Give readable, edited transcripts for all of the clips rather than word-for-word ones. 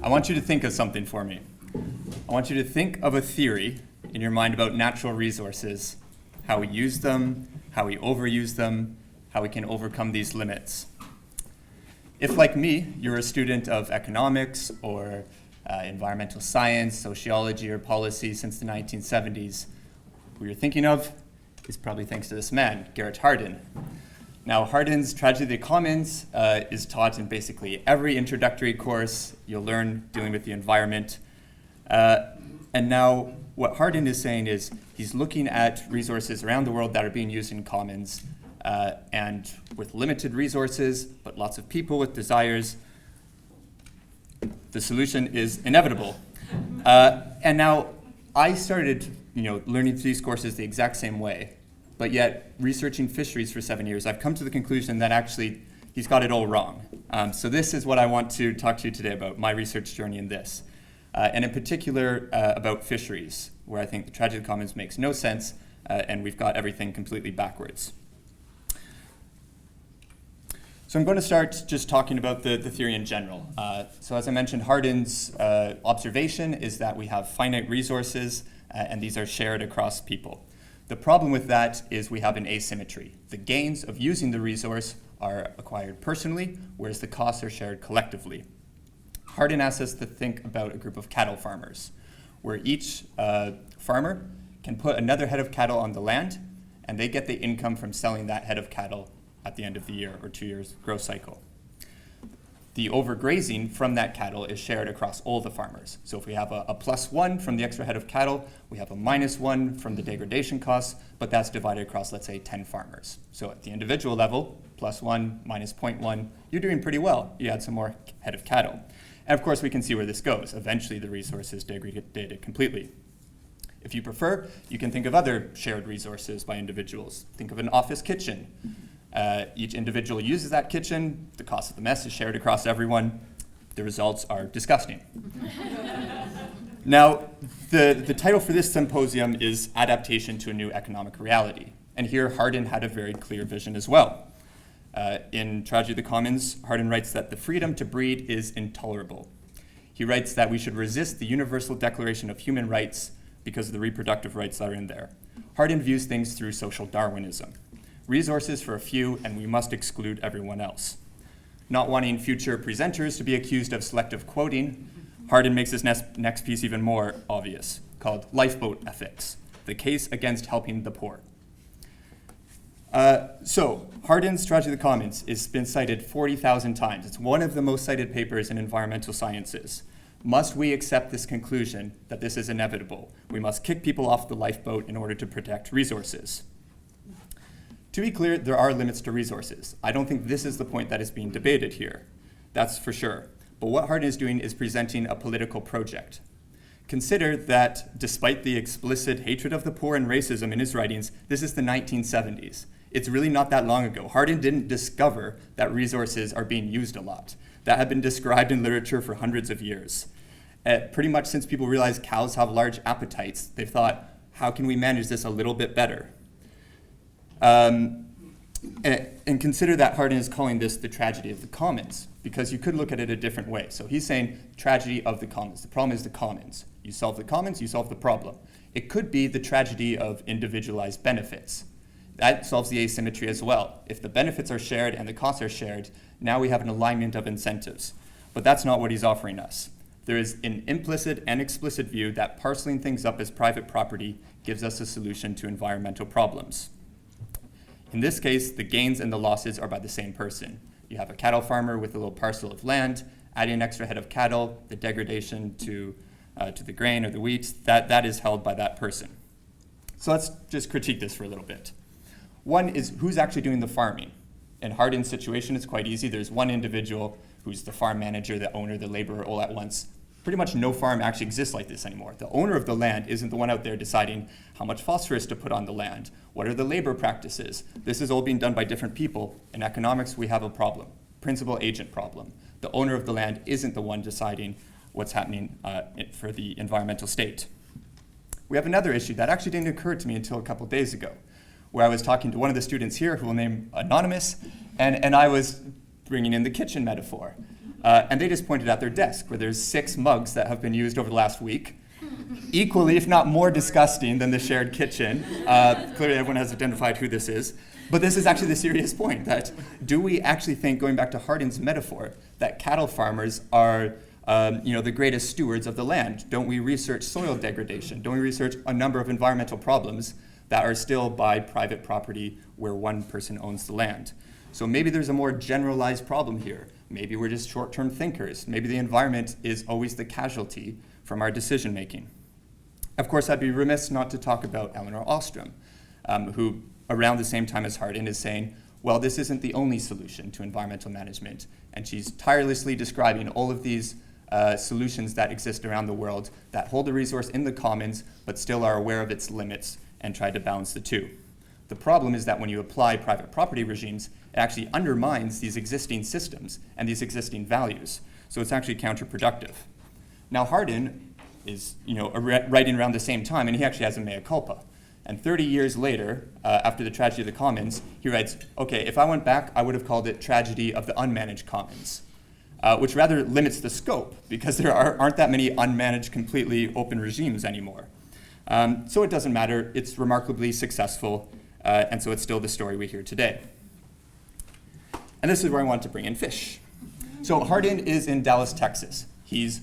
I want you to think of something for me. I want you to think of a theory in your mind about natural resources, how we use them, how we overuse them, how we can overcome these limits. If, like me, you're a student of economics or environmental science, sociology, or policy since the 1970s, who you're thinking of is probably thanks to this man, Garrett Hardin. Now, Hardin's Tragedy of the Commons is taught in basically every introductory course you'll learn dealing with the environment. And now what Hardin is saying is he's looking at resources around the world that are being used in commons, and with limited resources, but lots of people with desires, the solution is inevitable. And now I started learning these courses the exact same way. But yet, researching fisheries for 7 years, I've come to the conclusion that actually he's got it all wrong. So this is what I want to talk to you today about, my research journey in this. And in particular, about fisheries, where I think the Tragedy of the Commons makes no sense, and we've got everything completely backwards. So I'm going to start just talking about the theory in general. So as I mentioned, Hardin's observation is that we have finite resources, and these are shared across people. The problem with that is we have an asymmetry. The gains of using the resource are acquired personally, whereas the costs are shared collectively. Hardin asks us to think about a group of cattle farmers, where each farmer can put another head of cattle on the land, and they get the income from selling that head of cattle at the end of the year or 2 years growth cycle. The overgrazing from that cattle is shared across all the farmers. So if we have a +1 from the extra head of cattle, we have a -1 from the degradation costs, but that's divided across, let's say, 10 farmers. So at the individual level, +1 minus 0.1, you're doing pretty well. You add some more head of cattle. And of course, we can see where this goes. Eventually, the resource is degraded completely. If you prefer, you can think of other shared resources by individuals. Think of an office kitchen. Each individual uses that kitchen. The cost of the mess is shared across everyone. The results are disgusting. Now, the title for this symposium is Adaptation to a New Economic Reality. And here, Hardin had a very clear vision as well. In Tragedy of the Commons, Hardin writes that the freedom to breed is intolerable. He writes that we should resist the Universal Declaration of Human Rights because of the reproductive rights that are in there. Hardin views things through social Darwinism. Resources for a few, and we must exclude everyone else. Not wanting future presenters to be accused of selective quoting, Hardin makes his next piece even more obvious, called Lifeboat Ethics, the case against helping the poor. So Hardin's Tragedy of the Commons has been cited 40,000 times. It's one of the most cited papers in environmental sciences. Must we accept this conclusion that this is inevitable? We must kick people off the lifeboat in order to protect resources. To be clear, there are limits to resources. I don't think this is the point that is being debated here. That's for sure. But what Hardin is doing is presenting a political project. Consider that despite the explicit hatred of the poor and racism in his writings, this is the 1970s. It's really not that long ago. Hardin didn't discover that resources are being used a lot. That had been described in literature for hundreds of years. Pretty much since people realized cows have large appetites, they've thought, how can we manage this a little bit better? And consider that Hardin is calling this the tragedy of the commons, because you could look at it a different way. So he's saying tragedy of the commons. The problem is the commons. You solve the commons, you solve the problem. It could be the tragedy of individualized benefits. That solves the asymmetry as well. If the benefits are shared and the costs are shared, now we have an alignment of incentives. But that's not what he's offering us. There is an implicit and explicit view that parceling things up as private property gives us a solution to environmental problems. In this case, the gains and the losses are by the same person. You have a cattle farmer with a little parcel of land, adding an extra head of cattle, the degradation to the grain or the wheat, that is held by that person. So let's just critique this for a little bit. One is who's actually doing the farming. In Hardin's situation, it's quite easy. There's one individual who's the farm manager, the owner, the laborer all at once. Pretty much no farm actually exists like this anymore. The owner of the land isn't the one out there deciding how much phosphorus to put on the land. What are the labor practices? This is all being done by different people. In economics, we have a problem, principal-agent problem. The owner of the land isn't the one deciding what's happening for the environmental state. We have another issue that actually didn't occur to me until a couple days ago, where I was talking to one of the students here who will name Anonymous, and I was bringing in the kitchen metaphor. And they just pointed at their desk where there's 6 mugs that have been used over the last week, equally, if not more disgusting than the shared kitchen. Clearly everyone has identified who this is. But this is actually the serious point, that do we actually think, going back to Hardin's metaphor, that cattle farmers are the greatest stewards of the land? Don't we research soil degradation? Don't we research a number of environmental problems that are still by private property where one person owns the land? So maybe there's a more generalized problem here. Maybe we're just short-term thinkers. Maybe the environment is always the casualty from our decision making. Of course, I'd be remiss not to talk about Elinor Ostrom, who around the same time as Hardin is saying, well, this isn't the only solution to environmental management. And she's tirelessly describing all of these solutions that exist around the world that hold the resource in the commons, but still are aware of its limits and try to balance the two. The problem is that when you apply private property regimes, it actually undermines these existing systems and these existing values. So it's actually counterproductive. Now Hardin is writing around the same time, and he actually has a mea culpa. And 30 years later, after the tragedy of the commons, he writes, okay, if I went back, I would have called it tragedy of the unmanaged commons, which rather limits the scope because there aren't that many unmanaged, completely open regimes anymore. So it doesn't matter. It's remarkably successful, and so it's still the story we hear today. And this is where I want to bring in fish. So Hardin is in Dallas, Texas. He's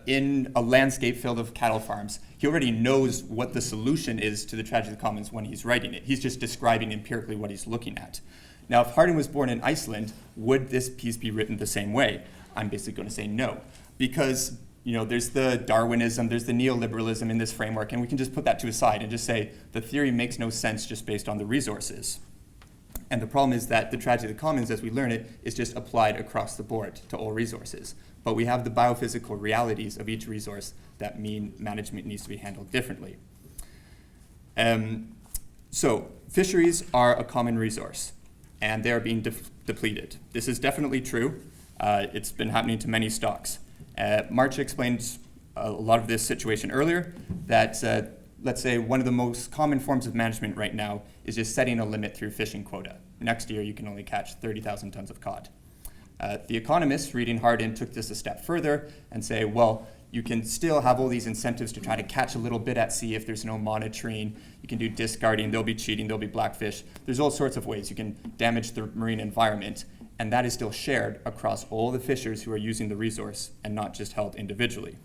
in a landscape filled with cattle farms. He already knows what the solution is to the tragedy of the commons when he's writing it. He's just describing empirically what he's looking at. Now, if Hardin was born in Iceland, would this piece be written the same way? I'm basically going to say no, because there's the Darwinism, there's the neoliberalism in this framework, and we can just put that to a side and just say the theory makes no sense just based on the resources. And the problem is that the tragedy of the commons, as we learn it, is just applied across the board to all resources. But we have the biophysical realities of each resource that mean management needs to be handled differently. So fisheries are a common resource, and they are being depleted. This is definitely true. It's been happening to many stocks. Marcia explained a lot of this situation earlier, that let's say one of the most common forms of management right now is just setting a limit through fishing quota. Next year, you can only catch 30,000 tons of cod. The economists reading Hardin took this a step further and say, well, you can still have all these incentives to try to catch a little bit at sea if there's no monitoring. You can do discarding, there'll be cheating, there'll be blackfish. There's all sorts of ways you can damage the marine environment, and that is still shared across all the fishers who are using the resource and not just held individually.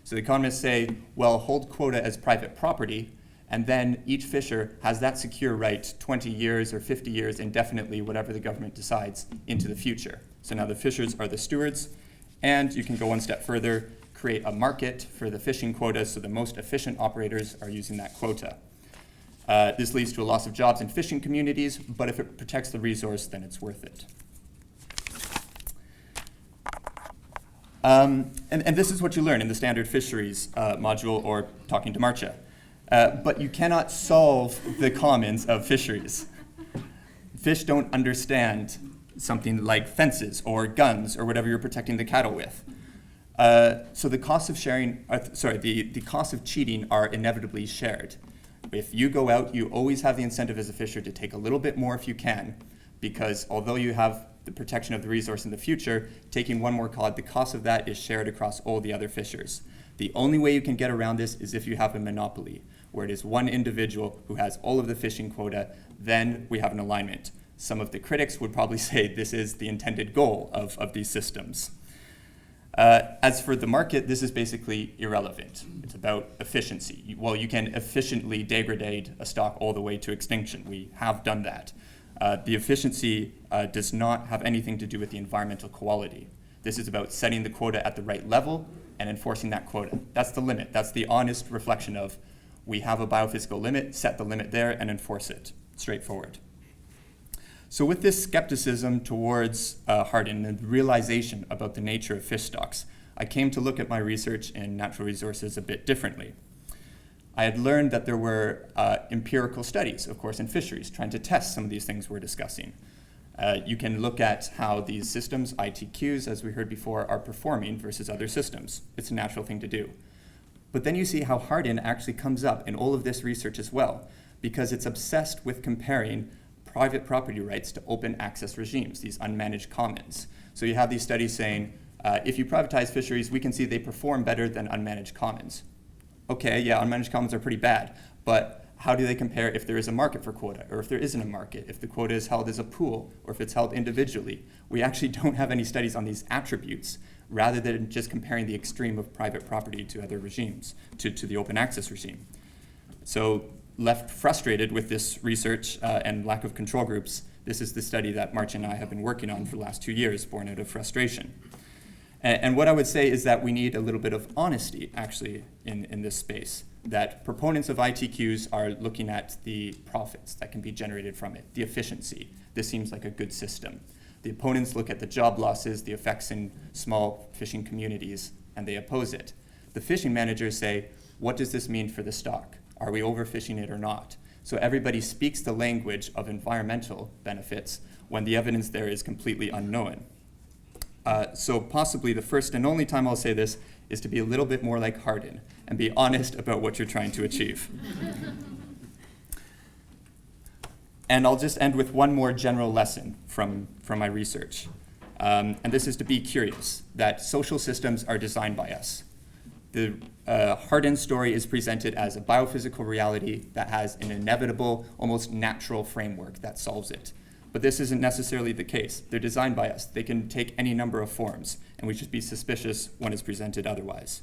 So the economists say, well, hold quota as private property, and then each fisher has that secure right 20 years or 50 years indefinitely, whatever the government decides, into the future. So now the fishers are the stewards, and you can go one step further, create a market for the fishing quota so the most efficient operators are using that quota. This leads to a loss of jobs in fishing communities, but if it protects the resource, then it's worth it. And this is what you learn in the standard fisheries module or talking to Marcia. But you cannot solve the commons of fisheries. Fish don't understand something like fences or guns or whatever you're protecting the cattle with. So the costs of the costs of cheating are inevitably shared. If you go out, you always have the incentive as a fisher to take a little bit more if you can, because although you have the protection of the resource in the future, taking one more cod, the cost of that is shared across all the other fishers. The only way you can get around this is if you have a monopoly, where it is one individual who has all of the fishing quota, then we have an alignment. Some of the critics would probably say this is the intended goal of these systems. As for the market, this is basically irrelevant. It's about efficiency. Well, you can efficiently degrade a stock all the way to extinction. We have done that. The efficiency does not have anything to do with the environmental quality. This is about setting the quota at the right level and enforcing that quota. That's the limit. That's the honest reflection of we have a biophysical limit, set the limit there, and enforce it. Straightforward. So with this skepticism towards Hardin and the realization about the nature of fish stocks, I came to look at my research in natural resources a bit differently. I had learned that there were empirical studies, of course, in fisheries, trying to test some of these things we're discussing. You can look at how these systems, ITQs, as we heard before, are performing versus other systems. It's a natural thing to do. But then you see how Hardin actually comes up in all of this research as well, because it's obsessed with comparing private property rights to open access regimes, these unmanaged commons. So you have these studies saying, if you privatize fisheries, we can see they perform better than unmanaged commons. Okay, yeah, unmanaged commons are pretty bad, but how do they compare if there is a market for quota, or if there isn't a market, if the quota is held as a pool, or if it's held individually? We actually don't have any studies on these attributes, rather than just comparing the extreme of private property to other regimes, to the open access regime. So left frustrated with this research and lack of control groups, this is the study that March and I have been working on for the last 2 years, born out of frustration. And what I would say is that we need a little bit of honesty, actually, in this space, that proponents of ITQs are looking at the profits that can be generated from it, the efficiency. This seems like a good system. The opponents look at the job losses, the effects in small fishing communities, and they oppose it. The fishing managers say, what does this mean for the stock? Are we overfishing it or not? So everybody speaks the language of environmental benefits when the evidence there is completely unknown. So possibly the first and only time I'll say this is to be a little bit more like Hardin and be honest about what you're trying to achieve. And I'll just end with one more general lesson from my research. And this is to be curious, that social systems are designed by us. The Hardin story is presented as a biophysical reality that has an inevitable, almost natural framework that solves it. But this isn't necessarily the case. They're designed by us. They can take any number of forms, and we should be suspicious when it's presented otherwise.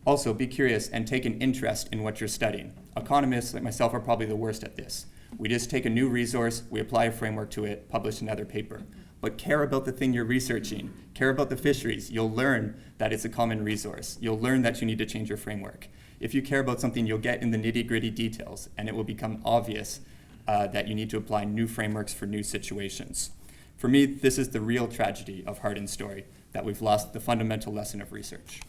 Also, be curious and take an interest in what you're studying. Economists like myself are probably the worst at this. We just take a new resource, we apply a framework to it, publish another paper. But care about the thing you're researching. Care about the fisheries. You'll learn that it's a common resource. You'll learn that you need to change your framework. If you care about something, you'll get in the nitty-gritty details, and it will become obvious that you need to apply new frameworks for new situations. For me, this is the real tragedy of Hardin's story, that we've lost the fundamental lesson of research.